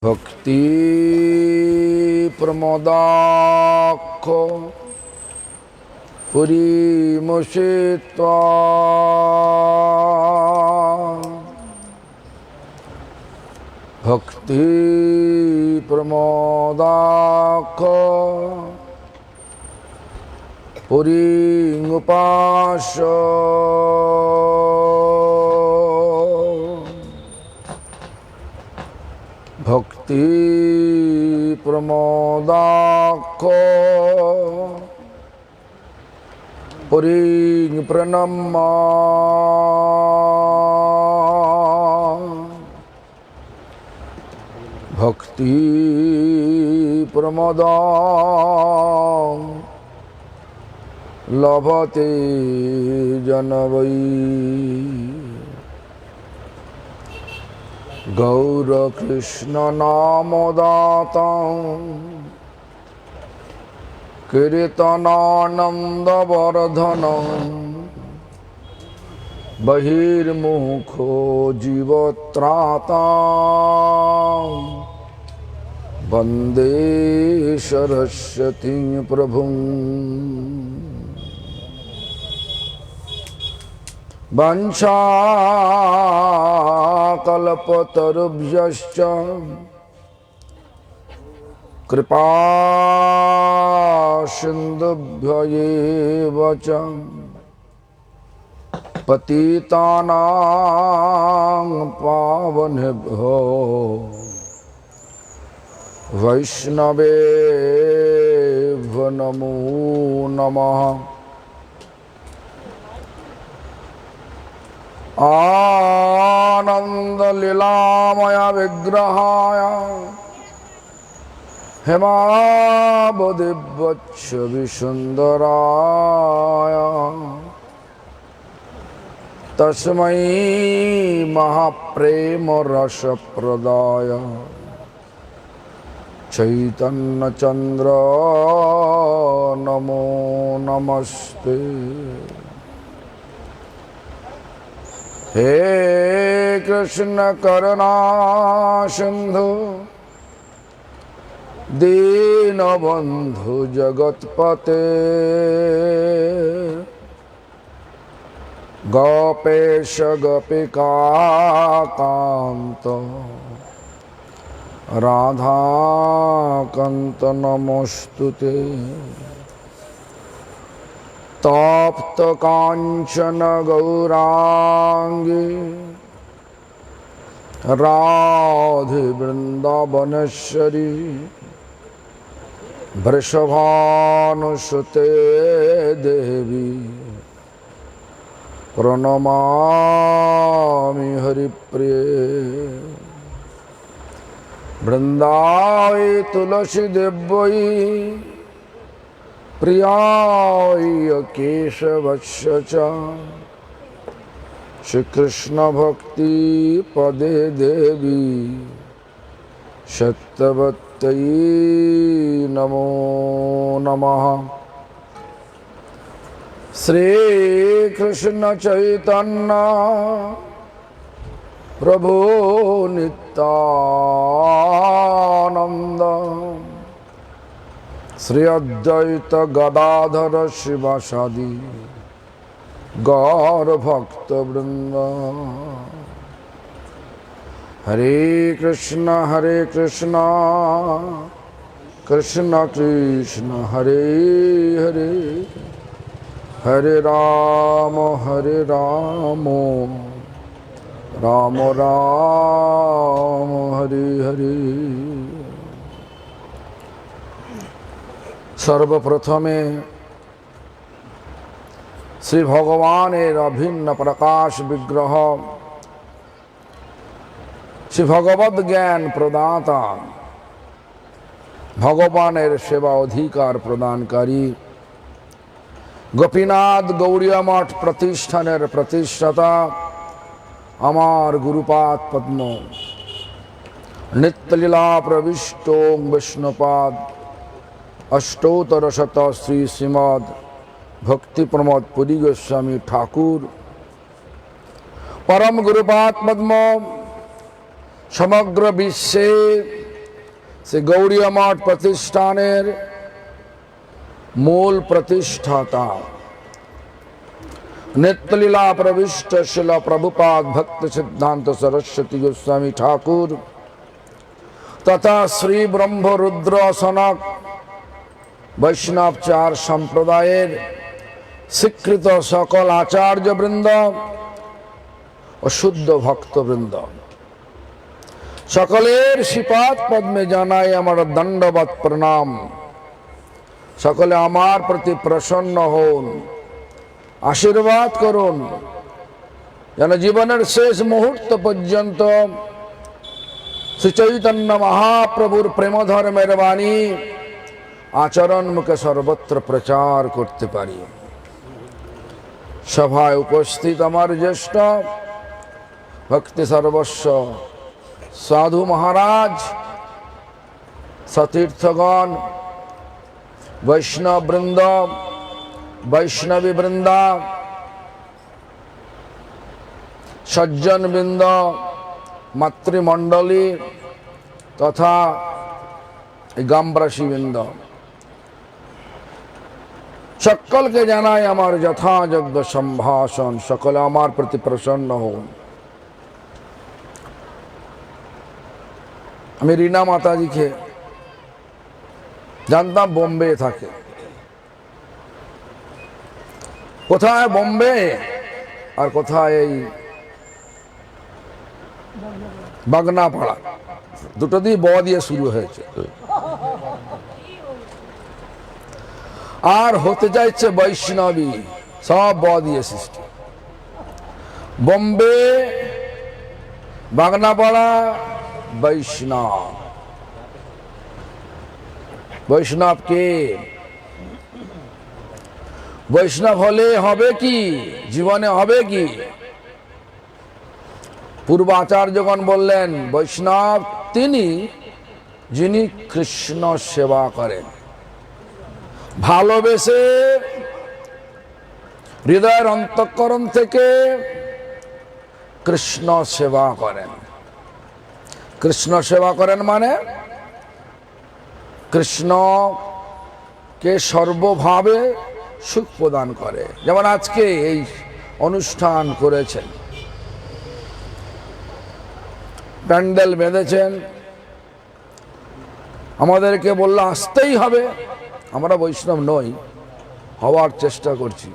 भक्ति प्रमोदाख्य पुरीमुषित्वा भक्ति प्रमोदाख्य पुरीमुपास्य भक्ति प्रमोदाख्य पुरीं प्रणम्य भक्ति प्रमोदा लभते जन वै गौर कृष्ण नामदाता कीर्तनानंदवर्धन बहिर्मुखो जीवत्राता वंदे सरस्वती प्रभुं वंशाकल्पतरुभ्यश्च कृपा सिन्धुभ्य एव च पतितानां पावनेभ्यो वैष्णवेभ्यो नमो नमः। आनंद लीलामय विग्रहाय हेमावदिव्यच्छ विसुंदराय तस्मै महाप्रेम रसप्रदाय चैतन्य चंद्र नमो नमस्ते। हे कृष्ण करुणा सिंधु दीनबंधु जगतपते गोपेश गोपिका कांत राधाकांत नमोस्तुते। तप्त कांचन गौरांगी राधे वृंदावनेश्वरी वृषभानुसुते देवी प्रणमामि हरिप्रिये। वृंदावै तुलसी देव्यै प्रियाय केशवस्य च श्री कृष्ण भक्ति पदे देवी सत्यवत्यै नमो नमः। श्री कृष्ण चैतन्य प्रभु नित्यानंद श्री अद्वैत गदाधर शिवासादि गौर भक्त वृंद। हरे कृष्ण कृष्ण कृष्ण हरे हरे हरे राम राम राम हरे हरे। सर्वप्रथमे श्री भगवानेर अभिन्न प्रकाश विग्रह श्री भगवद ज्ञान प्रदाता भगवानेर सेवा अधिकार प्रदानकारी गोपीनाथ गौड़िया मठ प्रतिष्ठानेर प्रतिष्ठाता आमार गुरुपाद पद्म नित्यलीला प्रविष्टो विष्णुपाद अष्टोत्तर शत श्री श्रीमद भक्ति प्रमोद पुरी गोस्वामी ठाकुर परम गुरुपाद पद्म समग्र विश्वे সে গৌড়ীয় মঠ প্রতিষ্ঠানের মূল প্রতিষ্ঠাতা नित्यलीला प्रविष्ट शिला प्रभुपाद भक्त सिद्धांत सरस्वती गोस्वामी ठाकुर तथा श्री ब्रह्म रुद्र सनक वैष्णव चार संप्रदायेर स्वीकृत सकल आचार्य वृंद और शुद्ध भक्त वृंद सकलेर श्रीपाद पद्मे जानाई आमार दंडवत प्रणाम। सकले आमार प्रति प्रसन्न होन, आशीर्वाद करुन যেন জীবনের শেষ মুহূর্ত পর্যন্ত শ্রী চৈতন্য মহাপ্রভুর প্রেম ধর্মের বাণী আচরণ মুখে সর্বত্র প্রচার করতে পারি। সভায় উপস্থিত আমার জ্যেষ্ঠ ভক্তি সর্বস্ব সাধু মহারাজ, সতীর্থগণ, বৈষ্ণব বৃন্দ, বৈষ্ণবী বৃন্দা, সজ্জন বৃন্দ, মাতৃমণ্ডলী তথা গ্রামবাসী বৃন্দ, সকলকে জানাই আমার যথাযোগ্য সম্ভাষণ। সকলে আমার প্রতি প্রসন্ন হন। আমি রীনা মাতাজিকে জানতাম বোম্বে থাকে। কোথায় বোম্বে আর কোথায় এই বাগনাপাড়া, দুটো দিয়ে ব দিয়ে শুরু হয়েছে, আর হতে চাইছে বৈষ্ণবী, সব ব দিয়ে সৃষ্টি। বোম্বে, বাগনাপাড়া, বৈষ্ণব। বৈষ্ণব কে? বৈষ্ণব হলে হবে কি, জীবনে হবে কি? পূর্ব আচার্যগণ বললেন বৈষ্ণব তিনি যিনি কৃষ্ণ সেবা করেন, ভালোবেসে হৃদয়ের অন্তঃকরণ থেকে কৃষ্ণ সেবা করেন। কৃষ্ণ সেবা করেন মানে কৃষ্ণকে সর্বভাবে সুখ প্রদান করে। যেমন আজকে এই অনুষ্ঠান করেছেন, প্যান্ডেল বেঁধেছেন, আমাদেরকে বললো আসতেই হবে। আমরা বৈষ্ণব নই, হওয়ার চেষ্টা করছি,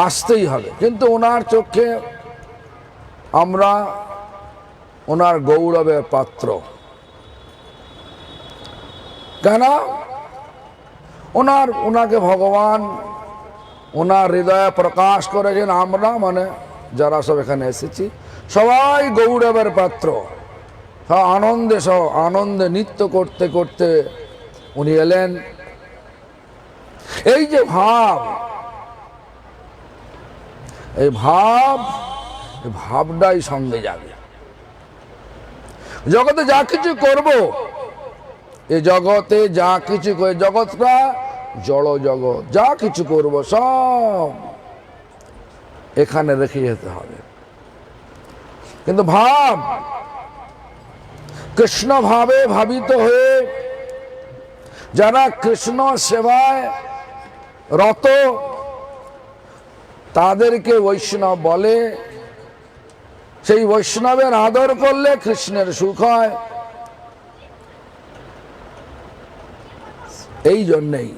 আসতেই হবে। কিন্তু ওনার চোখে আমরা ওনার গৌরবের পাত্র। কেন? ওনাকে ভগবান ওনার হৃদয়ে প্রকাশ করেছেন। আমরা মানে যারা সব এখানে এসেছি সবাই গৌরবের পাত্র। আনন্দে নৃত্য করতে করতে উনি এলেন। এই যে ভাব, এই ভাবটাই সঙ্গে যাবে। জগতে যা কিছু করব, এই জগতে যা কিছু করে, জগৎটা জড় জগৎ, যা কিছু করব সব এখানে রেখে যেতে হবে। কিন্তু ভাব, কৃষ্ণ ভাবে ভাবিত হয়ে যারা কৃষ্ণ সেবায় রত তাদেরকে বৈষ্ণব বলে। সেই বৈষ্ণবের আদর করলে কৃষ্ণের সুখ হয়। এই জন্যেই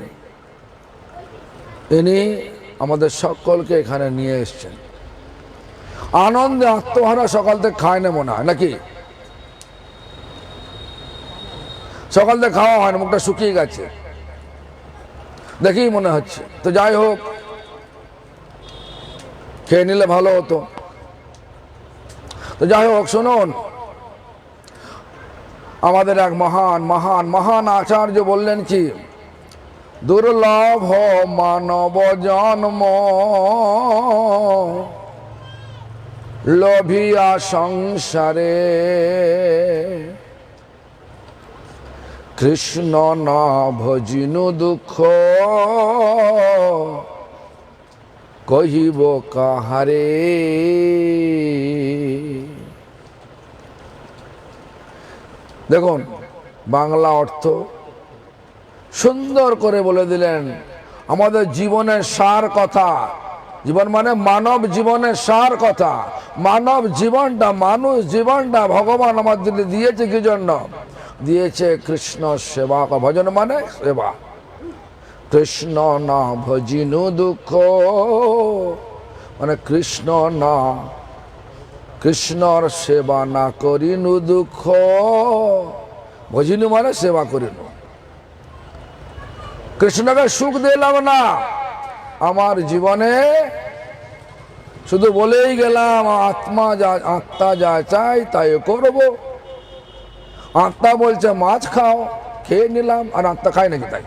ইনি আমাদের সকলকে এখানে নিয়ে এসছেন। আনন্দে আত্মহারা সকাল থেকে খায় না মনে হয়, নাকি? সকাল থেকে খাওয়া হয় না, মুখটা শুকিয়ে গেছে দেখেই মনে হচ্ছে। তো যাই হোক, খেয়ে নিলে ভালো হতো। তো যাই হোক, শুনুন, আমাদের এক মহান মহান মহান আচার্য বললেন কি, দুর্লভ মানব জন্ম লোভিয়া সংসারে, কৃষ্ণ না ভজিনু দুঃখ কহিব কাহারে। দেখুন, বাংলা অর্থ সুন্দর করে বলে দিলেন। আমাদের জীবনের সার কথা, জীবন মানে মানব জীবনের সার কথা। মানব জীবনটা, মানুষ জীবনটা ভগবান আমাদের দিয়েছে কি জন্য? দিয়েছে কৃষ্ণ সেবা। ভজন মানে সেবা। কৃষ্ণ না ভজিনু দুঃখ, মানে কৃষ্ণ না, কৃষ্ণর সেবা না করিনু দুঃখ। ভজিনু মানে সেবা করিনু। কৃষ্ণকে সুখ দিলাম না আমার জীবনে, শুধু বলেই গেলাম আত্মা যা চাই তাই করব। আত্মা বলছে মাছ খাও, খেয়ে নিলাম, আর আত্মা খায় নাকি তাই?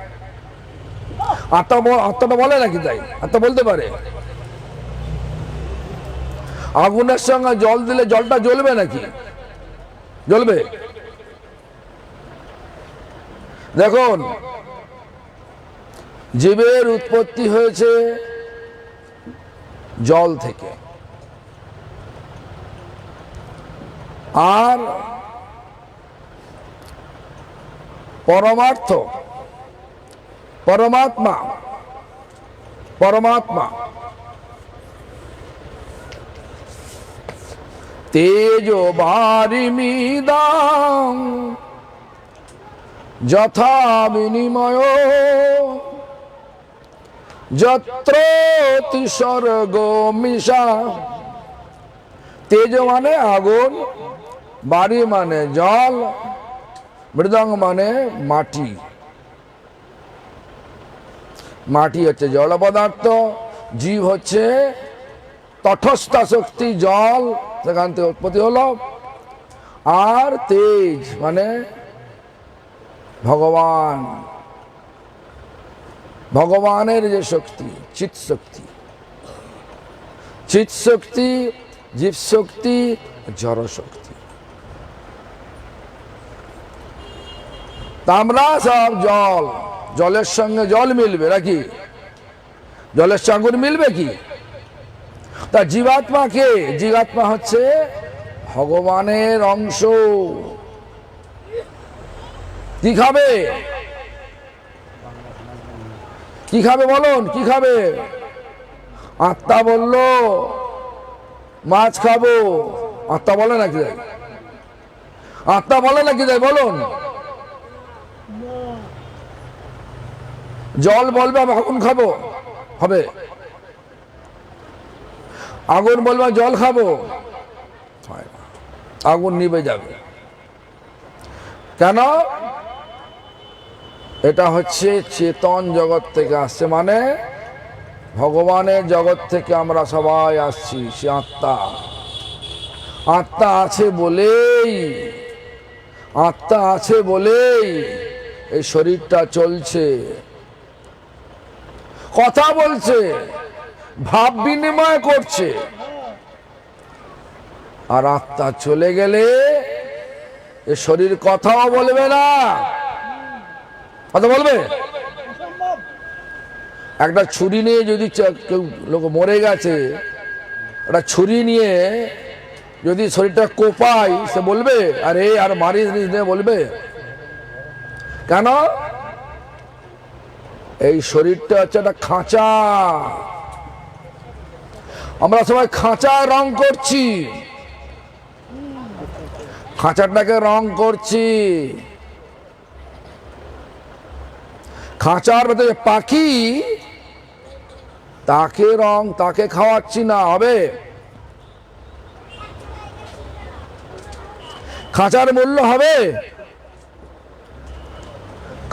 আত্মাটা বলে নাকি তাই? আত্মা বলতে পারে? আগুনের সঙ্গে জল দিলে জলটা জ্বলবে নাকি? জ্বলবে? দেখুন, জীবের উৎপত্তি হয়েছে জল থেকে, আর পরমাত্মা তেজো বারিমিদাং যথা বিনিময় যত্র তিস্বর্গ মিশা। তেজ মানে আগুন, বাড়ি মানে জল, মৃদং মানে মাটি। মাটি হচ্ছে জড় পদার্থ, জীব হচ্ছে তটস্থ শক্তি জল, সেখান থেকে উৎপত্তি হলো। আর তেজ মানে ভগবান, ভগবানের যে শক্তি, চিৎ শক্তি, চিৎ শক্তি, জীব শক্তি, জড় শক্তি। আমরা সব জল, জলের সঙ্গে জল মিলবে নাকি? জলের সঙ্গে আগুন মিলবে কি? তা জীবাত্মা কে? জীবাত্মা হচ্ছে ভগবানের অংশ। কি খাবে? কি খাবে বলুন? কি খাবে? আত্মা বলল মাছ খাবো, আত্মা বলে নাকি তাই? আত্মা বলে নাকি তাই? বলুন। জল বলবে আমি আগুন খাবো, হবে? আগুন বলবে জল খাবো, আগুন নিভে যাবে। কেন? এটা হচ্ছে চেতন জগৎ থেকে আসছে, মানে ভগবানের জগৎ থেকে আমরা সবাই আসছি। সে আত্মা, আত্মা আছে বলেই, আত্মা আছে বলেই এই শরীরটা চলছে, কথা বলছে, ভাব বিনিময় করছে। আর আত্মা চলে গেলে এ শরীর কথাও বলবে না। কথা বলবে? একটা ছুরি নিয়ে যদি কেউ লোক মরে গেছে, একটা ছুরি নিয়ে যদি শরীরটা কোপাই, সে বলবে আরে আর মারিস নিয়ে বলবে? কেন? এই শরীরটা হচ্ছে একটা খাঁচা। আমরা সবাই খাঁচা রং করছি, খাঁচাটাকে রং করছি। খাঁচার ভেতরে পাখি, তাকে রং, তাকে খাওয়াচ্ছি না, হবে? খাঁচার মূল্য হবে?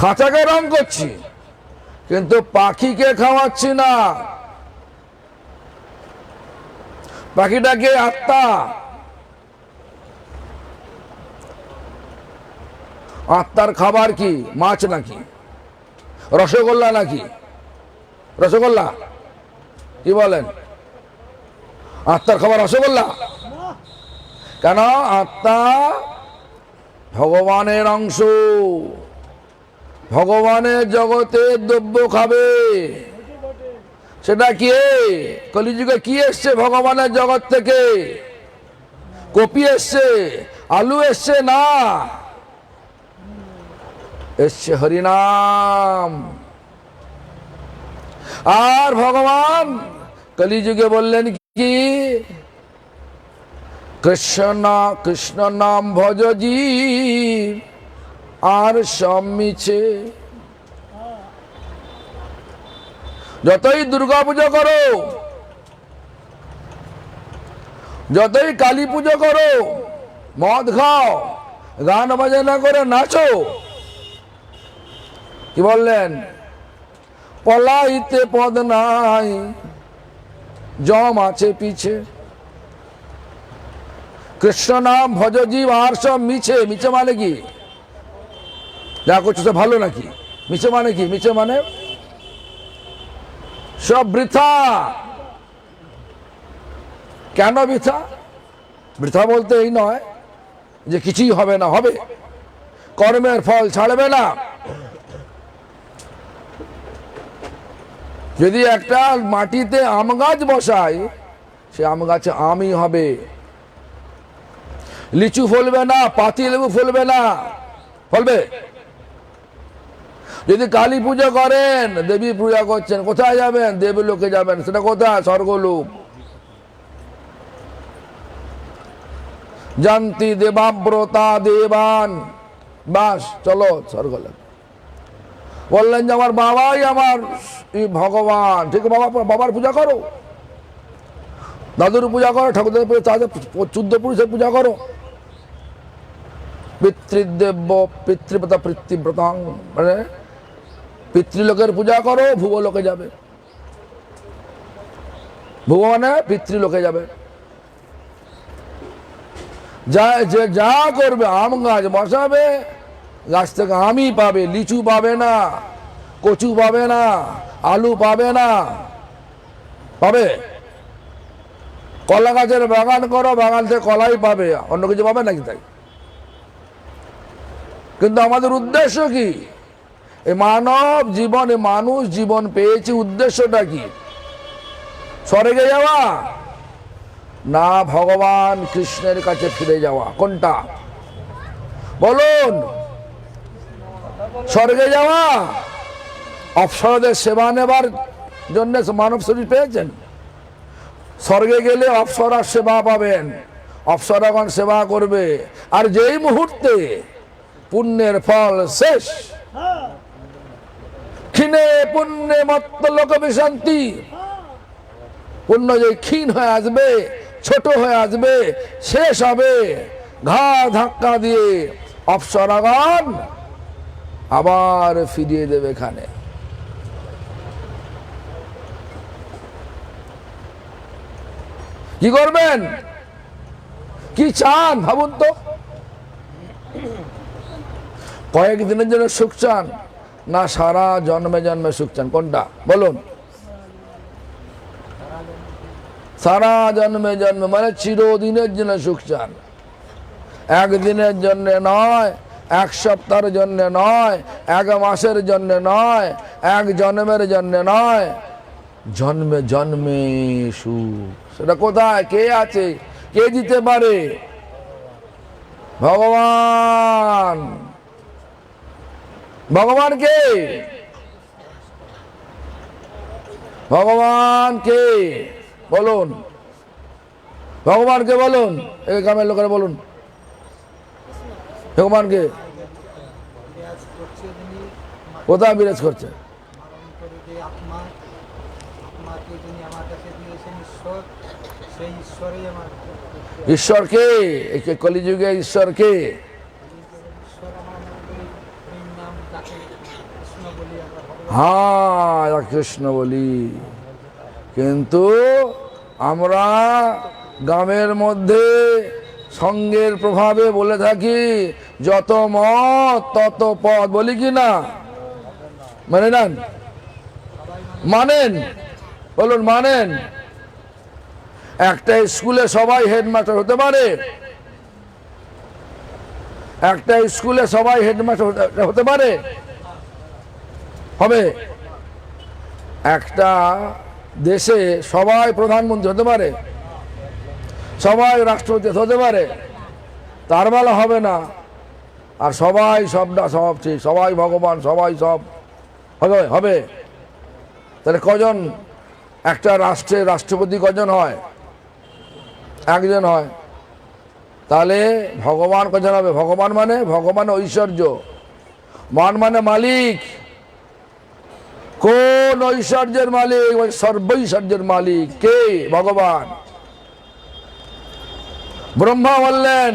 খাঁচাকে রং করছি কিন্তু পাখিকে খাওয়াচ্ছি না। পাখিটাকে আত্মা, আত্মার খাবার কি? মাছ নাকি? রসগোল্লা নাকি? রসগোল্লা কি বলেন? আত্মার খাবার রসগোল্লা? কেন? আত্মা ভগবানের অংশ, ভগবানের জগতের দ্রব্য খাবে। সেটা কি? কলিযুগে কি এসছে ভগবানের জগৎ থেকে? কপি এসছে, আলু এসছে না, এসছে হরিনাম। আর ভগবান কলিযুগে বললেন কি, কৃষ্ণ কৃষ্ণ নাম ভজ জীব, আর সব মিছে। যতই দুর্গা পুজো করো, যতই কালী পুজো করো, মদ খাও, গান বাজনা করে নাচো, কি বললেন, পলাইতে পদ নাই, জম আছে পিছে। কৃষ্ণ নাম ভজ জীব, আর সব মিছে। মিছে মানে কি? যা করছো সব ভালো নাকি? মিছে মানে কি? মিছে মানে সব বৃথা। কেন বৃথা? বৃথা বলতে এই নয় যে কিছুই হবে না, হবে, কর্মের ফল ছাড়বে না। যদি একটা মাটিতে আম গাছ বসায়, সে আম গাছে আমই হবে, লিচু ফলবে না, পাতি লেবু ফলবে না। ফলবে? যদি কালী পুজো করেন, দেবী পূজা করছেন, কোথায় যাবেন? দেবলোকে যাবেন। সেটা কোথায়? স্বর্গলোক। জানতি দেবাব্রতা দেবান, বাস, চলো স্বর্গলোক। বললেন যে আমার বাবাই আমার ভগবান, ঠিক, বাবা, বাবার পূজা করো, দাদুর পূজা করো, ঠাকুরদের পূজা, তাদের 14 পুরুষের পূজা করো। পিতৃদেব পিতৃব্রতা পিতৃব্রতাং, মানে পিতৃলোকের পূজা করো, ভুবলোকে যাবে। ভুব মানে পিতৃলোকে যাবে। যা করবে, আম গাছ বসাবে, গাছ থেকে আমই পাবে, লিচু পাবে না, কচু পাবে না, আলু পাবে না। পাবে? কলা গাছের বাগান করো, বাগান থেকে কলাই পাবে, অন্য কিছু পাবে নাকি? তাই কিন্তু আমাদের উদ্দেশ্য কি? এই মানব জীবনে, মানুষ জীবন পেয়েছে, উদ্দেশ্যটা কি? স্বর্গে যাওয়া না ভগবান কৃষ্ণের কাছে ফিরে যাওয়া? কোনটা বলুন? স্বর্গে যাওয়া, অপ্সরাদের সেবা নেবার জন্য মানব শরীর পেয়েছেন। স্বর্গে গেলে অপ্সরার সেবা পাবেন, অপ্সরাগণ সেবা করবে। আর যেই মুহূর্তে পুণ্যের ফল শেষ, ক্ষীণে পুণ্যে মত্ত লোক বিশান্তি, পুণ্য যে ক্ষীণ হয়ে আসবে, ছোট হয়ে আসবে, শেষ হবে, ঘা ধাক্কা দিয়ে অপ্সরাগণ আবার ফিরিয়ে দেবে এখানে। কি করবেন? কি চান ভাবুন তো? কয়েকদিনের জন্য সুখ চান, না সারা জন্মে জন্মে সুখ চান? কোনটা বলুন? সারা জন্মে জন্মে মানে চিরদিনের জন্য সুখ চান। একদিনের জন্য নয়, এক সপ্তাহের জন্য নয়, এক মাসের জন্য নয়, এক জন্মের জন্য নয়, জন্মে জন্মে সুখ। সেটা কোথায়? কে আছে? কে দিতে পারে? ভগবান। ভগবান কে? ভগবান কে বলুন? ভগবানকে বলুন, এই গ্রামের লোকেরা বলুন, ভগবানকে কোথায় বিরাজ করছে? ঈশ্বরকে, কলিযুগে ঈশ্বরকে হ্যাঁ কৃষ্ণ বলি। কিন্তু আমরা গ্রামের মধ্যে সঙ্গের প্রভাবে বলে থাকি যত মত তত পথ, বলি কি না? মানে নেন, মানেন? বলুন মানেন? একটা স্কুলে সবাই হেডমাস্টার হতে পারে? একটা স্কুলে সবাই হেডমাস্টার হতে পারে? হবে? একটা দেশে সবাই প্রধানমন্ত্রী হতে পারে? সবাই রাষ্ট্রপতি হতে পারে? তার বেলা হবে না। আর সবাই সবটা সব ঠিক, সবাই ভগবান, সবাই সব হবে হবে। তাহলে কজন একটা রাষ্ট্রের রাষ্ট্রপতি কজন হয়? একজন হয়। তাহলে ভগবান কজন হবে? ভগবান মানে ঐশ্বর্য, মান মানে মালিক। কোন ঐশ্বর্যের মালিক? সর্বৈশ্বর্যের মালিক কে? ভগবান। ব্রহ্মা বললেন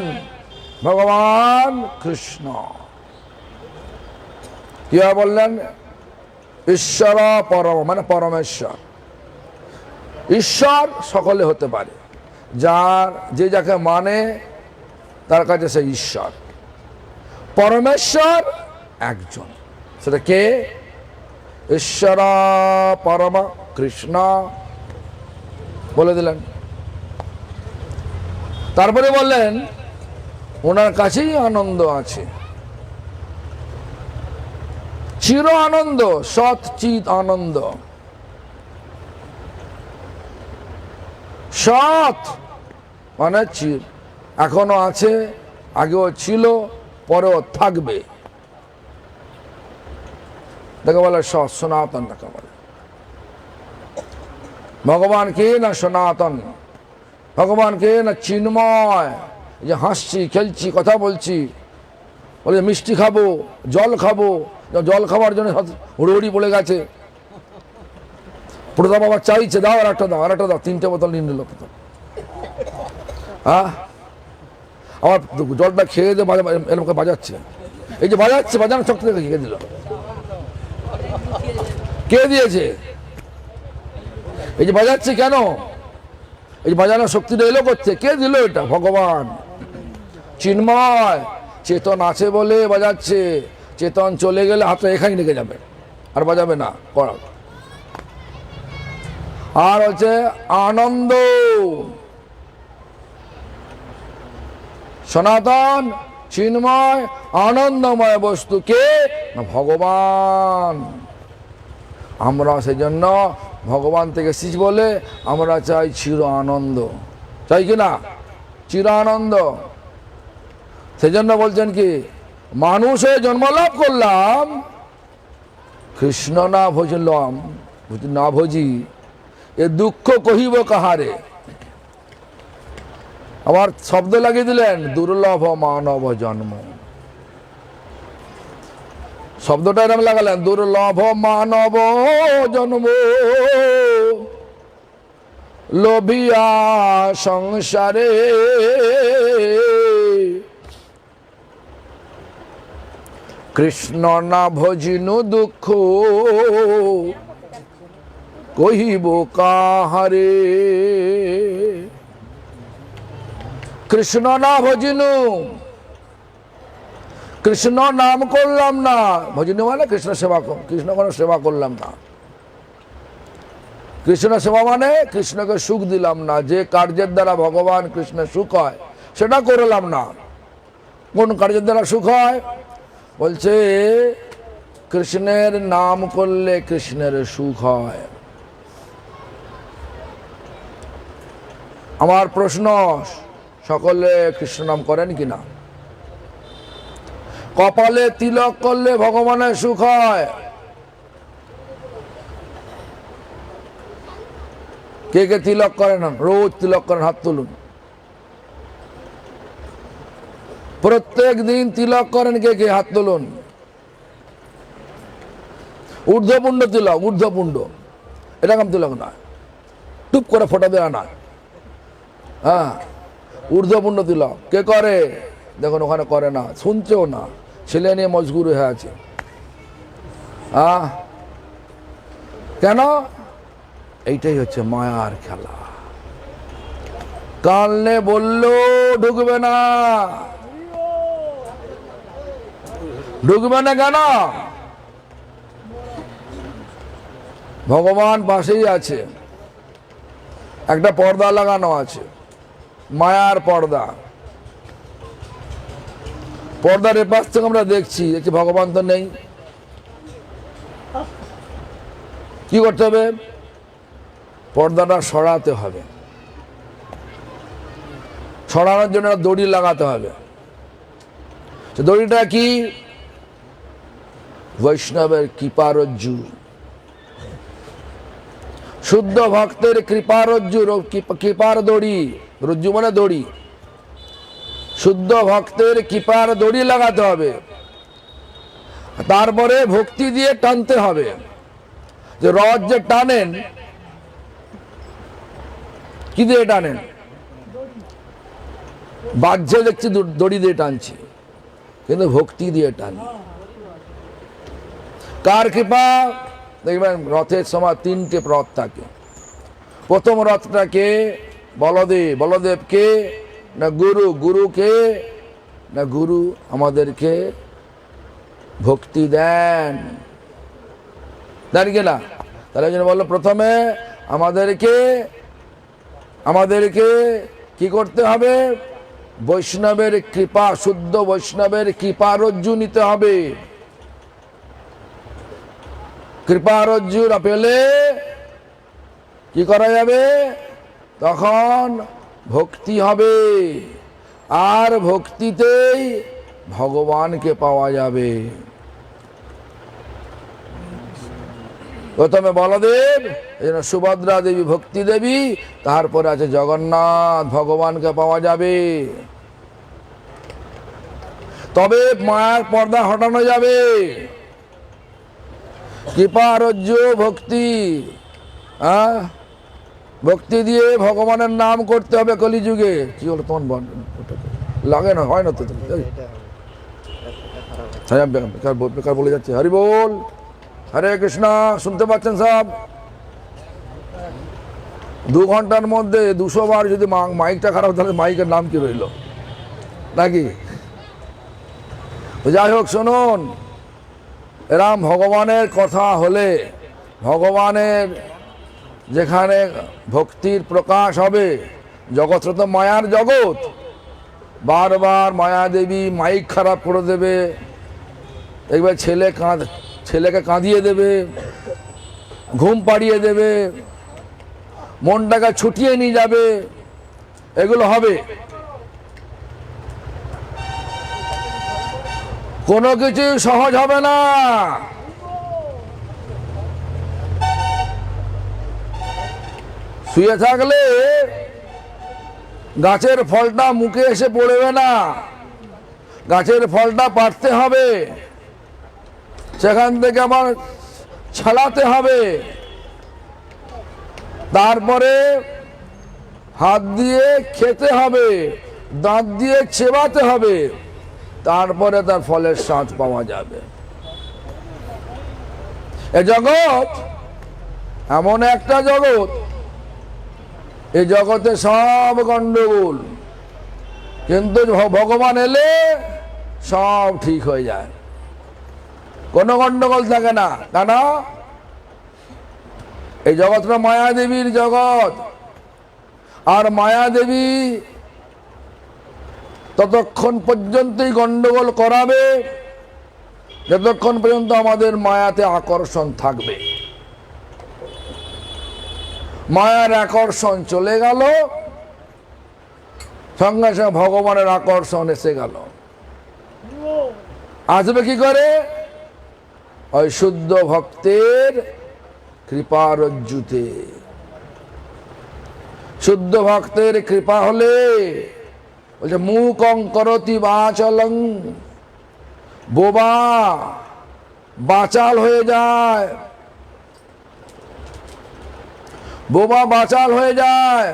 ভগবান কৃষ্ণ। কি বললেন? ঈশ্বর পরম মানে পরমেশ্বর। ঈশ্বর সকলে হতে পারে, যে যাকে মানে তার কাছে সে ঈশ্বর। পরমেশ্বর একজন, সেটা কে? ঈশ্বর পরম কৃষ্ণ বলে দিলেন। তারপরে বললেন ওনার কাছেই আনন্দ আছে, চির আনন্দ, সৎ চিৎ আনন্দ। সৎ মানে চির, এখনো আছে, আগেও ছিল, পরেও থাকবে। দেখো বলে সৎ, সনাতন দেখো বলে। ভগবান কে? না সনাতন। ভগবান কে? না চিন্ময়। যে হাসছি, খেলছি, কথা বলছি, বলে মিষ্টি খাবো, জল খাবো, জল খাবার জন্য হুড়োহুড়ি পড়ে গেছে। প্রতাপ বাবা চাইছে দাও, আর একটা দাও, আর একটা দাও, 3টে বোতল নিয়ে নিল প্রতাপ। হ্যাঁ, আমার জলটা খেয়ে দিয়ে এরকম বাজাচ্ছে, এই যে বাজাচ্ছে, বাজানোর শক্তি থেকে খেয়ে দিল। কে দিয়েছে? এই যে বাজাচ্ছে কেন? এই বাজানোর শক্তিটা এলো করছে, কে দিল এটা? ভগবান। চিন্ময়, চেতন আছে বলে বাজাচ্ছে, চেতন চলে গেলে হাতে এখানে লেগে যাবে, আর বাজাবে না। আর হচ্ছে আনন্দ। সনাতন, চিন্ময়, আনন্দময় বস্তু কে? ভগবান। আমরা সেই জন্য ভগবান থেকে শিখ বলে আমরা চাই চির আনন্দ, চাই কি না? চির আনন্দ। সেই জন্য বলছেন কি, মানুষে জন্মলাভ করলাম, কৃষ্ণ না ভজলাম, না ভজি এ দুঃখ কহিব কাহারে। আবার শব্দ লাগিয়ে দিলেন দুর্লভ মানব জন্ম। শব্দটা এরকম লাগালেন, দুর্লভ মানব জন্ম লোভিয়া সংসারে, কৃষ্ণ না ভজিনু দুঃখ কহিব কাহারে। কৃষ্ণ না ভজিনু, কৃষ্ণ নাম করলাম না। ভজিনু মানে কৃষ্ণ সেবা, কৃষ্ণ কোনো সেবা করলাম না। কৃষ্ণ সেবা মানে কৃষ্ণকে সুখ দিলাম না, যে কার্যের দ্বারা ভগবান কৃষ্ণের সুখ হয় সেটা করলাম না। কোন কার্যের দ্বারা সুখ হয়? বলছে কৃষ্ণের নাম করলে কৃষ্ণের সুখ হয়। আমার প্রশ্ন, সকলে কৃষ্ণ নাম করেন কিনা? কপালে তিলক করলে ভগবানের সুখ হয়। কে কে তিলক করেন? রোজ তিলক করেন, হাত তুলুন। প্রত্যেক দিন তিলক করেন কে কে? হাত তুলুন। ঊর্ধ্বপুণ্ড তিলক, ঊর্ধ্বপুণ্ড, এরকম তিলক না, টুপ করে ফোটা দেওয়া না। হ্যাঁ, ঊর্ধ্বপুণ্ড তিলক কে করে? দেখুন ওখানে করে না, শুনছেও না, ছেলে নিয়ে মজগুর হয়ে আছে। কেন? এইটাই হচ্ছে মায়ার খেলা। কালনে বললো ঢুকবে না, ঢুকবে না কেন? ভগবান পাশেই আছে, একটা পর্দা লাগানো আছে, মায়ার পর্দা। পর্দার এপাশ থেকে আমরা দেখছি ভগবান তো নেই। কি করতে হবে? পর্দাটা সরাতে হবে, সরানোর জন্য দড়ি লাগাতে হবে। দড়িটা কি? বৈষ্ণবের কৃপারজ্জু, শুদ্ধ ভক্তের কৃপারজ্জু, কৃপার দড়ি, রজ্জু মানে দড়ি। শুদ্ধ ভক্তের কৃপার দড়ি লাগাতে হবে, তারপরে ভক্তি দিয়ে টানতে হবে। যে রথ যে টানেন, কি দিয়ে টানেন? বাহ্যে দেখছি দড়ি দিয়ে টানছি, কিন্তু ভক্তি দিয়ে টানি। কার কৃপা? দেখবেন রথের সময় তিনটে রথ থাকে। প্রথম রথটাকে বলদেব, বলদেবকে না গুরু, গুরুকে না গুরু আমাদেরকে ভক্তি দেন, দেন কিনা? তাহলে জন্য বললো প্রথমে আমাদেরকে কি করতে হবে? বৈষ্ণবের কৃপা, শুদ্ধ বৈষ্ণবের কৃপারজ্জু নিতে হবে। কৃপারজ্জু পেলে কি করা যাবে? তখন ভক্তি হবে, আর ভক্তিতেই ভগবানকে পাওয়া যাবে। প্রথমে বলদেব, সুভদ্রা দেবী ভক্তি দেবী, তারপরে আছে জগন্নাথ, ভগবানকে পাওয়া যাবে। তবে মায়ার পর্দা হটানো যাবে। কৃপারজ্জু ভক্তি, ভক্তি দিয়ে ভগবানের নাম করতে হবে কলিযুগে। কি হলো তোমার লাগে না? হয় না তো? বেকার বলে যাচ্ছে। হরি বল, হরে কৃষ্ণা। শুনতে পাচ্ছেন সব? 2 ঘন্টার মধ্যে 200 বার যদি মাইকটা খারাপ, তাহলে মাইকের নাম কি রইল নাকি? যাই হোক, শুনুন, এরাম ভগবানের কথা হলে, ভগবানের যেখানে ভক্তির প্রকাশ হবে, জগৎটা তো মায়ার জগৎ, বারবার মায়া দেবী মাইক খারাপ করে দেবে, একবার ছেলেকে কাঁদিয়ে দেবে, ঘুম পাড়িয়ে দেবে, মনটাকে ছুটিয়ে নিয়ে যাবে, এগুলো হবে। কোনো কিছু সহজ হবে না। শুয়ে থাকলে গাছের ফলটা মুখে এসে পড়বে না, গাছের ফলটা পাড়তে হবে, সেখান থেকে আবার ছাড়াতে হবে, তারপরে হাত দিয়ে খেতে হবে, দাঁত দিয়ে চেবাতে হবে, তারপরে তার ফলের স্বাদ পাওয়া যাবে। এ জগৎ এমন একটা জগৎ, এই জগতে সব গন্ডগোল, কিন্তু ভগবান এলে সব ঠিক হয়ে যায়, কোনো গন্ডগোল থাকে না। কেন? এই জগৎটা মায়াদেবীর জগৎ, আর মায়াদেবী ততক্ষণ পর্যন্তই গন্ডগোল করাবে যতক্ষণ পর্যন্ত আমাদের মায়াতে আকর্ষণ থাকবে। মায়ার আকর্ষণ চলে গেল, সঙ্গে সঙ্গে ভগবানের আকর্ষণ এসে গেল। আসবে কি করে? ওই শুদ্ধ ভক্তের কৃপারজ্জুতে। শুদ্ধ ভক্তের কৃপা হলে বলছে মূকং করতি বাচালং, বোবা বাচাল হয়ে যায়, বোবা বাচাল হয়ে যায়।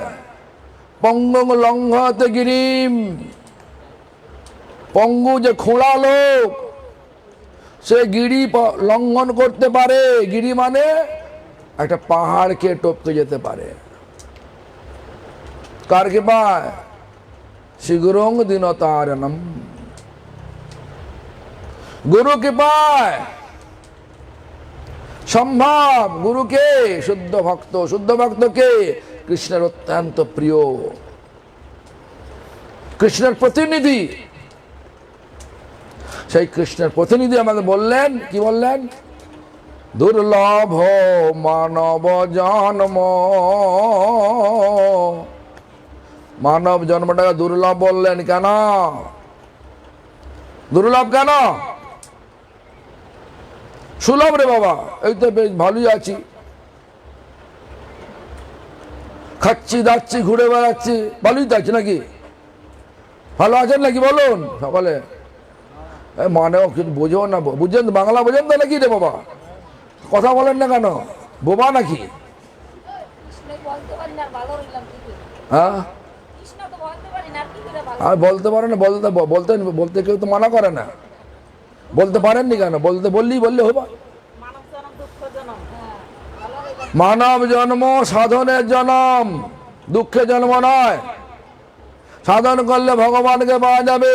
পঙ্গং লঙ্ঘতে গিরিম, পঙ্গু যে খোঁড়া লোক, সে গিরি লঙ্ঘন করতে পারে। গিরি মানে একটা পাহাড়কে টপকে যেতে পারে। কার কৃপায়? শীঘ্রং দীনতারণম, গুরু কৃপায় সম্ভব। গুরুকে, শুদ্ধ ভক্ত, শুদ্ধ ভক্তকে কৃষ্ণের অত্যন্ত প্রিয়, কৃষ্ণের প্রতিনিধি। সেই কৃষ্ণের প্রতিনিধি আমাদের বললেন, কি বললেন? দুর্লভ মানব জন্ম, মানব জন্মটাকে দুর্লভ বললেন কেন? দুর্লভ কেন? সুলভ রে বাবা, এই তো বেশ ভালোই আছি, খাচ্ছি দাচ্ছি ঘুরে বেড়াচ্ছি, ভালোই তো আছি নাকি? ভালো আছেন নাকি বলুন সকালে? মানেও কিছু বোঝো না, বুঝেন বাংলা বোঝেন তো নাকি রে বাবা? কথা বলেন না কেন, বোবা নাকি? হ্যাঁ, আর বলতে পারে না, বলতে বলতে বলতে কেউ তো মানা করে না। বলতে পারেননি কেন? বললে হবা। মানব জন্ম সাধনের জন্ম, দুঃখের জন্ম নয়। সাধন করলে ভগবানকে পাওয়া যাবে,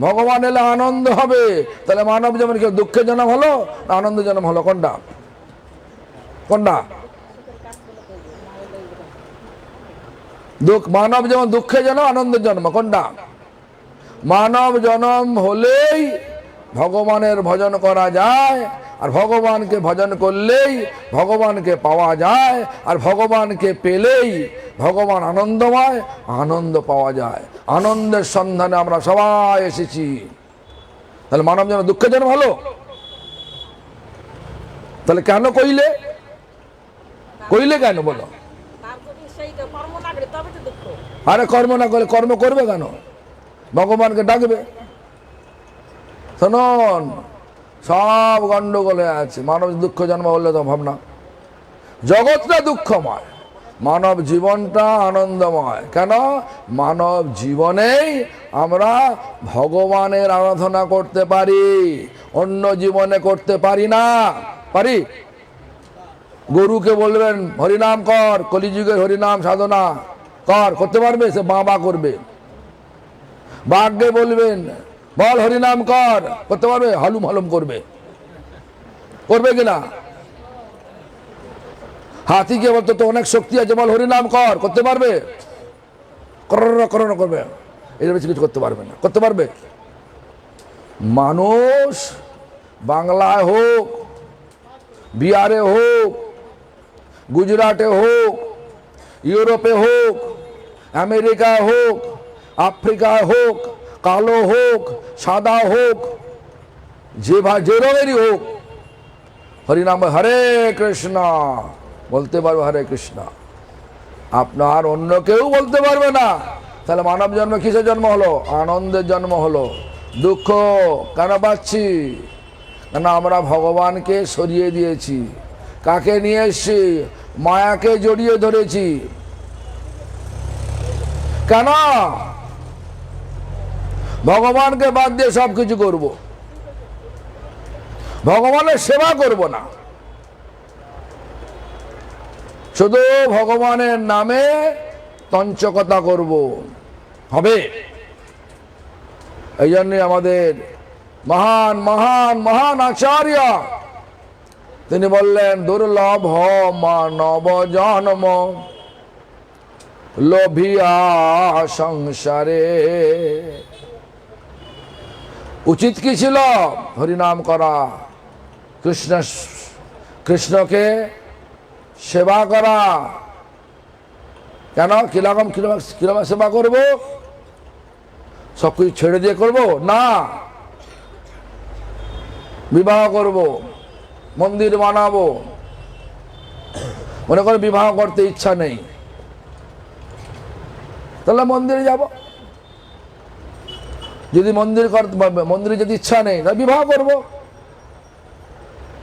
ভগবান এলে আনন্দ হবে। তাহলে মানব জন্ম কি দুঃখের জন্ম হলো না আনন্দ জন্ম হলো? কোনটা কোনটা? মানব যেমন দুঃখের জন্ম আনন্দের জন্ম, কোনটা? মানব জন্ম হলেই ভগবানের ভজন করা যায়, আর ভগবানকে ভজন করলেই ভগবানকে পাওয়া যায়, আর ভগবানকে পেলেই ভগবান আনন্দময়, আনন্দ পাওয়া যায়। আনন্দের সন্ধানে আমরা সবাই এসেছি। তাহলে মানব জন্ম দুঃখের জন্ম হলো? তাহলে কেন কইলে কেন বলো? আরে কর্ম না করলে কর্ম করবে কেন? ভগবানকে ডাকবে। শুনুন, সব গন্ডগোলে আছে। মানব দুঃখ জন্ম হলে তো ভাবনা, জগৎটা দুঃখময়, মানব জীবনটা আনন্দময়। কেন? মানব জীবনেই আমরা ভগবানের আরাধনা করতে পারি, অন্য জীবনে করতে পারি না। পারি? গরুকে বলবেন হরিনাম কর, কলিযুগের হরিনাম সাধনা কর, করতে পারবে? সে বাবা করবে। বাঘকে বলবেন বল হরিনাম কর, করতে পারবে? হালুম হালুম করবে। করবে কিনা? হাতিকে বলতো তো অনেক শক্তি আছে, বল হরিনাম কর, করতে পারবে? করোনা করবে, এর বেশি কিছু করতে পারবে না। করতে পারবে? মানুষ বাংলায় হোক, বিহারে হোক, গুজরাটে হোক, ইউরোপে হোক, আমেরিকায় হোক, আফ্রিকায় হোক, কালো হোক, সাদা হোক, যে রঙেরই হোক, হরিনাম হরে কৃষ্ণ বলতে পারবে। হরে কৃষ্ণ আপনার অন্য কেউ বলতে পারবে না। তাহলে মানব জন্ম কিসের জন্ম হলো? আনন্দের জন্ম হলো। দুঃখ কেন পাচ্ছি? কেন আমরা ভগবানকে সরিয়ে দিয়েছি। কাকে নিয়ে এসছি? মায়াকে জড়িয়ে ধরেছি। কেন? ভগবানকে বাদ দিয়ে সবকিছু করব, ভগবানের সেবা করব না, শুধু ভগবানের নামে তঞ্চকতা করব। হবে? এই জন্যে আমাদের মহান মহান মহান আচার্য তিনি বললেন, দুর্লভ মানব জন্ম লোভিয়া সংসারে। উচিত কি ছিল? হরিনাম করা, কৃষ্ণকে সেবা করা। কেন? কিরকম সেবা করব? সবকিছু ছেড়ে দিয়ে করব না। বিবাহ করব, মন্দির বানাবো, মনে করে বিবাহ করতে ইচ্ছা নেই, তাহলে মন্দিরে যাব। যদি মন্দিরে যদি ইচ্ছা নেই, তাহলে বিবাহ করব।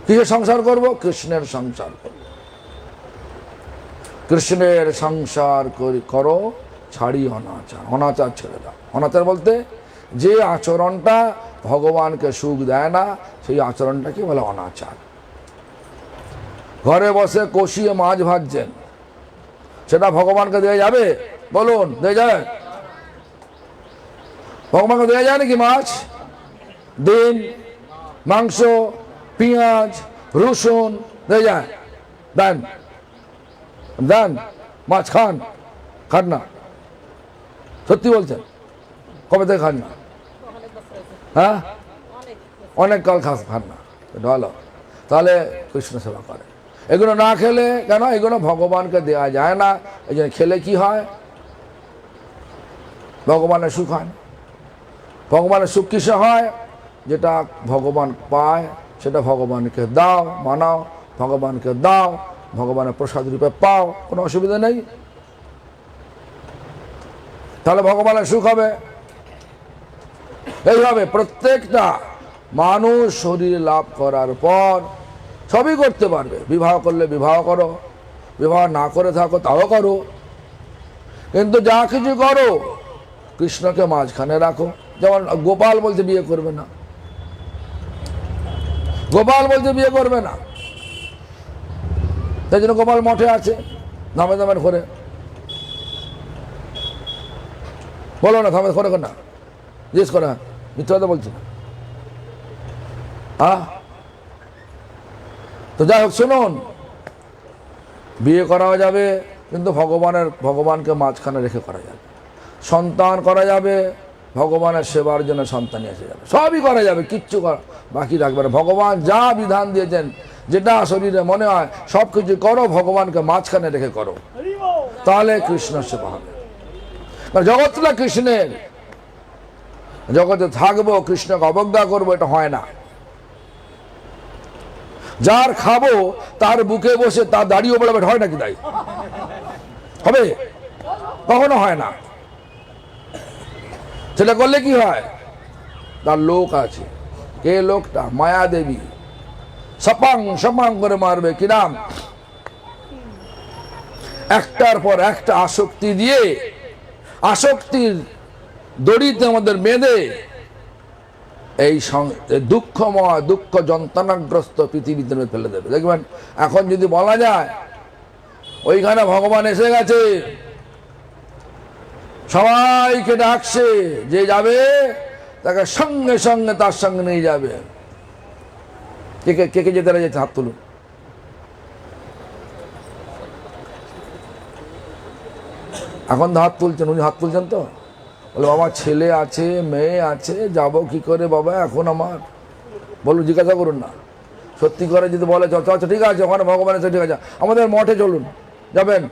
কিসের সংসার করব? কৃষ্ণের সংসার করব। কৃষ্ণের সংসার করো, ছাড়ি অনাচার। অনাচার ছেড়ে দাও। অনাচার বলতে যে আচরণটা ভগবানকে সুখ দেয় না, সেই আচরণটাকে বলে অনাচার। ঘরে বসে কষিয়ে মাছ ভাজছেন, সেটা ভগবানকে দেওয়া যাবে? বলুন, দেওয়া যায়? ভগবানকে দেওয়া যায় নাকি মাছ? ডিম, মাংস, পেঁয়াজ, রসুন দেওয়া যায়? দেন দেন, মাছ খান? খান না? সত্যি বলছেন? কবে থেকে খান না? হ্যাঁ, অনেক কাল খান না। ভালো, তাহলে কৃষ্ণ সেবা করে। এগুলো না খেলে, কেন? এগুলো ভগবানকে দেওয়া যায় না। এই জন্য খেলে কি হয়? ভগবানের সুখ হয় না। ভগবানের সুখ কিসে হয়? যেটা ভগবান পায় সেটা ভগবানকে দাও, মানাও, ভগবানকে দাও, ভগবানের প্রসাদ রূপে পাও, কোনো অসুবিধা নেই। তাহলে ভগবানের সুখ হবে। এইভাবে প্রত্যেকটা মানুষ শরীর লাভ করার পর সবই করতে পারবে। বিবাহ করলে বিবাহ করো, বিবাহ না করে থাকো তাও করো, কিন্তু যা কিছু করো কৃষ্ণকে মাঝখানে রাখো। যেমন গোপাল বলছে বিয়ে করবে না, গোপাল বলছে বিয়ে করবে না, তাই জন্য গোপাল মঠে আছে ধামে ধামের ঘরে। বলো না ধামে ঘরে না, জিজ্ঞেস করা মিথ্যা কথা বলছি না। তো যাই হোক, শুনুন, বিয়ে করা যাবে কিন্তু ভগবানকে মাঝখানে রেখে করা যাবে। সন্তান করা যাবে, ভগবানের সেবার জন্য সন্তান এসে যাবে, সবই করা যাবে, কিচ্ছু বাকি রাখবে না। ভগবান যা বিধান দিয়েছেন, যেটা শরীরে মনে হয় সব কিছু করো, ভগবানকে মাঝখানে রেখে করো, তাহলে কৃষ্ণ সেবা হবে। জগৎটা কৃষ্ণের, জগতে থাকবো কৃষ্ণকে অবজ্ঞা করবো, এটা হয় না। যার খাবো তার বুকে বসে তার দাড়িও বলে হয় নাকি? তাই হবে? কখনো হয় না। সেটা করলে কি হয়, তার লোক আছে। কে লোকটা? মায়া দেবী সপাং সপাং করে মারবে। কি নাম? একটার পর একটা আসক্তি দিয়ে, আসক্তির দড়িতে আমাদের বেঁধে এই দুঃখময়, দুঃখ যন্ত্রণাগ্রস্ত পৃথিবীতে ফেলে দেবে। দেখবেন এখন যদি বলা যায় ওইখানে ভগবান এসে গেছে, সবাইকে ডাকছে, যে যাবে তাকে সঙ্গে সঙ্গে তার সঙ্গে নিয়ে যাবে। কে কে কে যেতে যাচ্ছে? হাত তুলুন। এখন তো হাত তুলছেন, উনি হাত তুলছেন তো? বলে বাবা ছেলে আছে, মেয়ে আছে, যাব কি করে বাবা এখন আমার? বলুন, জিজ্ঞাসা করুন না। সত্যি করে যদি বলে আচ্ছা ঠিক আছে, ওখানে ভগবান আছে, ঠিক আছে, আমাদের মঠে চলুন, যাবেন?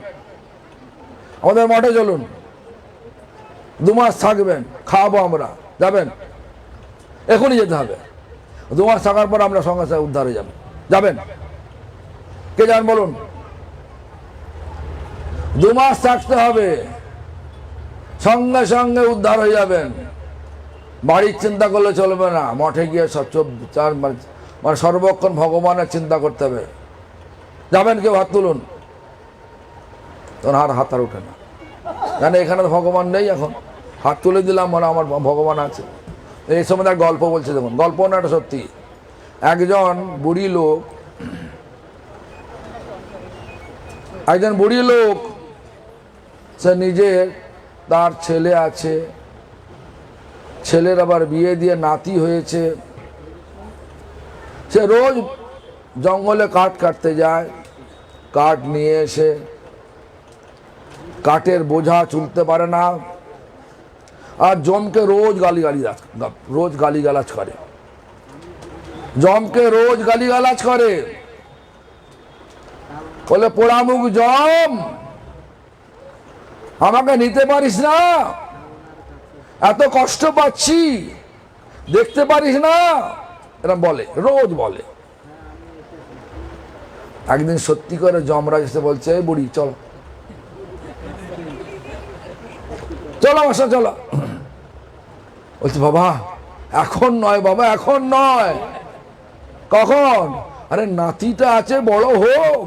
আমাদের মঠে চলুন, 2 মাস থাকবেন, খাওয়াবো আমরা, যাবেন? এখনই যেতে হবে। 2 মাস থাকার পর আমরা সঙ্গে সঙ্গে উদ্ধার হয়ে যাবেন? কে যান বলুন? 2 মাস থাকতে হবে, সঙ্গে সঙ্গে উদ্ধার হয়ে যাবেন। বাড়ির চিন্তা করলে চলবে না, মঠে গিয়ে মানে সর্বক্ষণ ভগবানের চিন্তা করতে হবে। যাবেন? কেউ হাত তুলুন। তখন হাত আর ওঠে না, জানে এখানে তো ভগবান নেই। এখন হাত তুলে দিলাম, মানে আমার ভগবান আছে। এই সময় এক গল্প বলছে, দেখুন, গল্প না, এটা সত্যি। একজন বুড়ি লোক সে নিজের, তার ছেলে আছে, ছেলের আবার বিয়ে দিয়ে নাতি হয়েছে। সে রোজ জঙ্গলে কাঠ কাটতে যায়, কাঠ নিয়ে এসে কাঠের বোঝা চুলতে পারে না, আর জমকে রোজ গালিগালাজ করে, জমকে রোজ গালিগালাজ করে। বলে পোড়ামুখ জম, আমাকে নিতে পারিস না, এত কষ্ট পাচ্ছি, দেখতে পারিস না, এরা বলে, রোজ বলে। একদিন সত্যি করে যমরাজ এসে বলছে, এই বুড়ি চলো, চলো আমার সাথে চলো। বলছে বাবা এখন নয়, বাবা এখন নয়। কখন? আরে নাতিটা আছে, বড় হোক।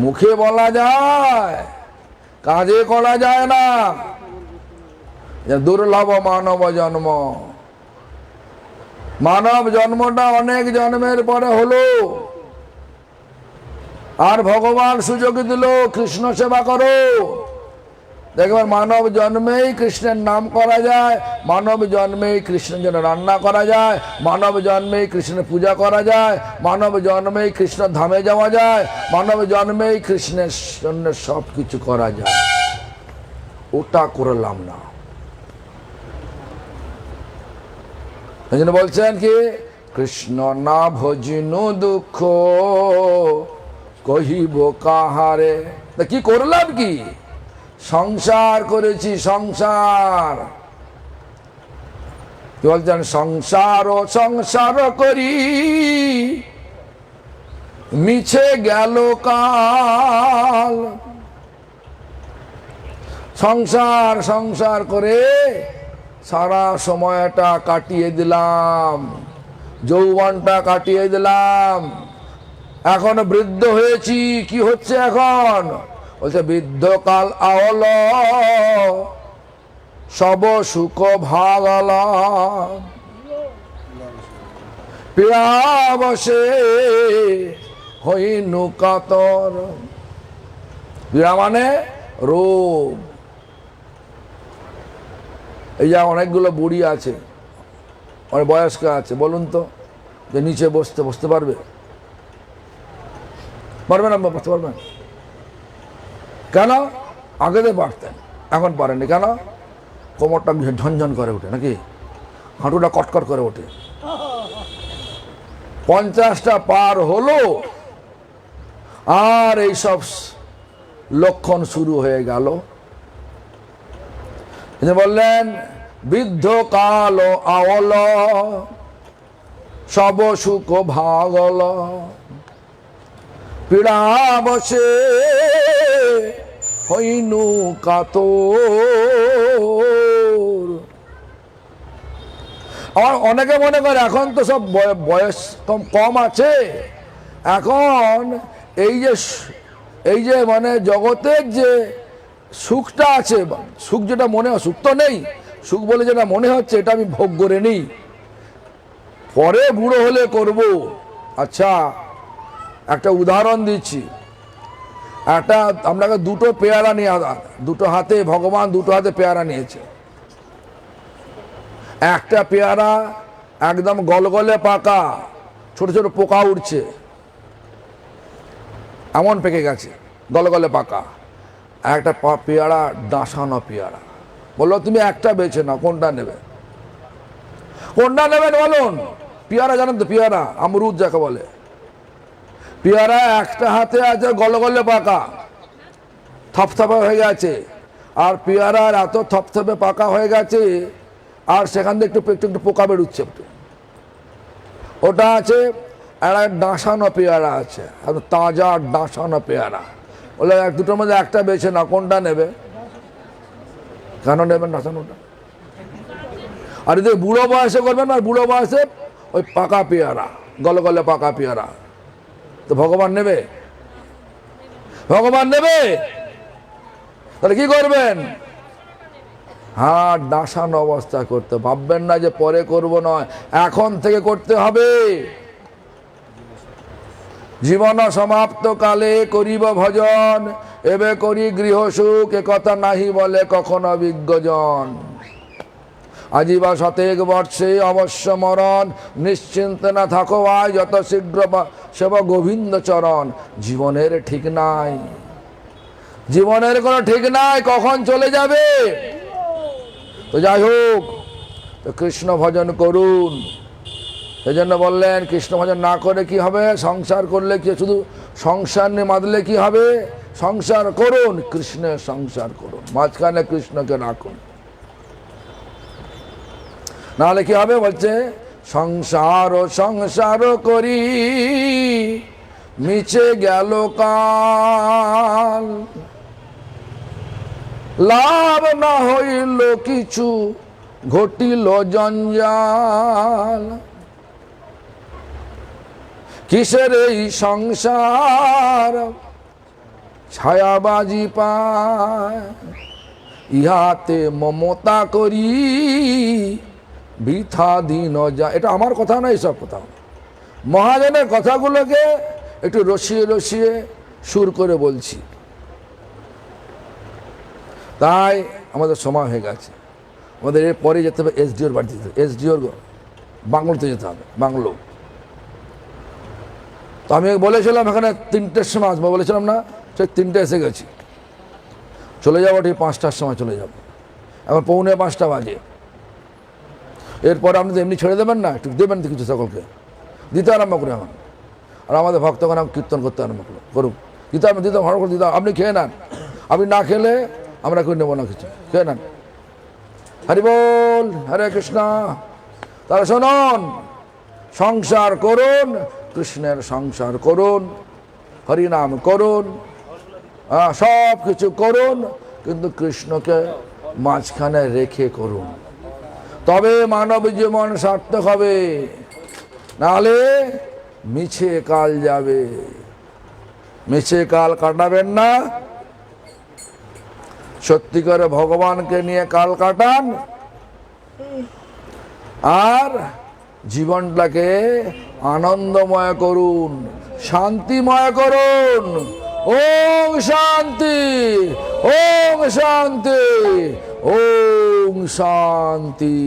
মুখে বলা যায়, কাজে করা যায় না। দুর্লভ মানব জন্ম, মানব জন্মটা অনেক জন্মের পরে হলো, আর ভগবান সুযোগ দিল কৃষ্ণ সেবা করো। দেখবেন মানব জন্মেই কৃষ্ণের নাম করা যায়, মানব জন্মেই কৃষ্ণের জন্য রান্না করা যায়, মানব জন্মেই কৃষ্ণের পূজা করা যায়, মানব জন্মেই কৃষ্ণ ধামে যাওয়া যায়, মানব জন্মেই কৃষ্ণের জন্য সব কিছু করা যায়। ওটা করলাম না। এই জন্য বলছেন কি, কৃষ্ণ না ভজিনু দুঃখ কহিব কাহারে। কি করলাম? কি সংসার করেছি, সংসার। কি বলছেন? সংসার করি মিছে গেল কাল। সংসার করে সারা সময়টা কাটিয়ে দিলাম, যৌবনটা কাটিয়ে দিলাম, এখন বৃদ্ধ হয়েছি। কি হচ্ছে এখন? বলছে বৃদ্ধকাল আওল, সব সুখ ভাগল, পীড়া বসে হইনু কাতর। পীড়া মানে রোগ। এই যে অনেকগুলো বুড়ি আছে, অনেক বয়স্ক আছে, বলুন তো যে নিচে বসতে পারবে? পারবেন? আপনি বসতে পারবেন? কেন? আগে তো পারতেন, এখন পারেননি কেন? কোমরটা ঝনঝন করে ওঠে নাকি, হাঁটুটা কটকট করে ওঠে। 50টা পার হলো আর এইসব লক্ষণ শুরু হয়ে গেল। বললেন বৃদ্ধ কাল আওল, সব সুখ ভাগল, পীড়া বসে হইনু কাতর। আমার অনেকে মনে করে এখন তো সব বয়স কম আছে, এখন এই যে মানে জগতের যে সুখটা আছে, সুখ যেটা মনে হয়, সুখ তো নেই, সুখ বলে যেটা মনে হচ্ছে এটা আমি ভোগ করে নিই, পরে বুড়ো হলে করব। আচ্ছা, একটা উদাহরণ দিচ্ছি। আপনাকে দুটো পেয়ারা নিয়ে, দুটো হাতে ভগবান দুটো হাতে পেয়ারা নিয়েছে। একটা পেয়ারা একদম গলগলে পাকা, ছোট ছোট পোকা উঠছে, এমন পেকে গেছে, গলগলে পাকা। একটা পেয়ারা ডাঁসানো পেয়ারা। বললো তুমি একটা বেছে নাও, কোনটা নেবে? কোনটা নেবেন বলুন? পেয়ারা জানেন তো, পেয়ারা আমরুদ যাকে বলে। পেয়ারা একটা হাতে আছে গলগলে পাকা, থপথপে হয়ে গেছে, আর পেয়ারার এত থপথপে পাকা হয়ে গেছে আর সেখান থেকে একটু পোকা বেরোচ্ছে একটু। ওটা আছে, একটা ডাঁসানো পেয়ারা আছে, তাজা ডাঁসানো পেয়ারা। বলে দুটোর মধ্যে একটা বেছে না, কোনটা নেবে? কেন নেবেন ডাঁসানোটা? আর যদি বুড়ো বয়সে করবেন, আর বুড়ো বয়সে ওই পাকা পেয়ারা, গলগলে পাকা পেয়ারা, তো ভগবান নেবে? ভগবান নেবে? তাহলে কি করবেন? হ্যাঁ, ডাঁসানো অবস্থা করতে। ভাববেন না যে পরে করব, নয়, এখন থেকে করতে হবে। জীবন সমাপ্ত কালে করিব ভজন, এবে করি গৃহ সুখ, এ কথা নাহি বলে কখনো বিজ্ঞজন। আজিবা শতেক বর্ষে অবশ্য মরণ, নিশ্চিন্তে না থাকো আয়, যত শীঘ্র সেব গোবিন্দ চরণ। জীবনের ঠিক নাই, জীবনের কোনো ঠিক নাই, কখন চলে যাবে। তো যাই হোক, তো কৃষ্ণ ভজন করুন। এই জন্য বললেন কৃষ্ণ ভজন না করে কি হবে? সংসার করলে কি, শুধু সংসার নিয়ে মাদলে কি হবে? সংসার করুন, কৃষ্ণের সংসার করুন, মাঝখানে কৃষ্ণকে রাখুন, নাহলে কি হবে? বলছে সংসার করি মিছে গেল কাল, লাভ না হইল কিছু, ঘটিল জঞ্জাল। কিসের এই সংসার ছায়াবাজি পায়, ইহাতে মমতা করি বৃথা দিন যা। এটা আমার কথা না, এইসব কথা মহাজনের কথাগুলোকে একটু রসিয়ে রসিয়ে সুর করে বলছি। তাই আমাদের সময় হয়ে গেছে, আমাদের এরপরে যেতে হবে এসডিওর বাড়িতে, এসডিওর বাংলোতে যেতে হবে, বাংলো। তো আমি বলেছিলাম এখানে 3টের সময় আসবো, বলেছিলাম না? সেই 3টে এসে গেছি, চলে যাবো ঠিক 5টার সময় চলে যাব। এখন 4:45 বাজে। এরপরে আপনি তো এমনি ছেড়ে দেবেন না, একটু দেবেন তো কিছু, সকলকে দিতে আরম্ভ করে এখন। আর আমাদের ভক্তগণ কীর্তন করতে আরম্ভ করুন, দিতে ভালো করে দিতে। আপনি খেয়ে নেন, আপনি না খেলে আমরা কেউ নেবো না কিছু, খেয়ে নেন। হরি বল, হরে কৃষ্ণ তাহলে শুনুন, সংসার করুন, কৃষ্ণের সংসার করুন, হরিনাম করুন, সব কিছু করুন, কিন্তু কৃষ্ণকে মাঝখানে রেখে করুন, তবে মানব জীবন সার্থক হবে। নাহলে মিছে কাল যাবে। মিছে কাল কাটাবেন না, সত্যি করে ভগবানকে নিয়ে কাল কাটান, আর জীবনটাকে আনন্দময় করুন, শান্তিময় করুন। ওম শান্তি, ওম শান্তি, ওম শান্তি।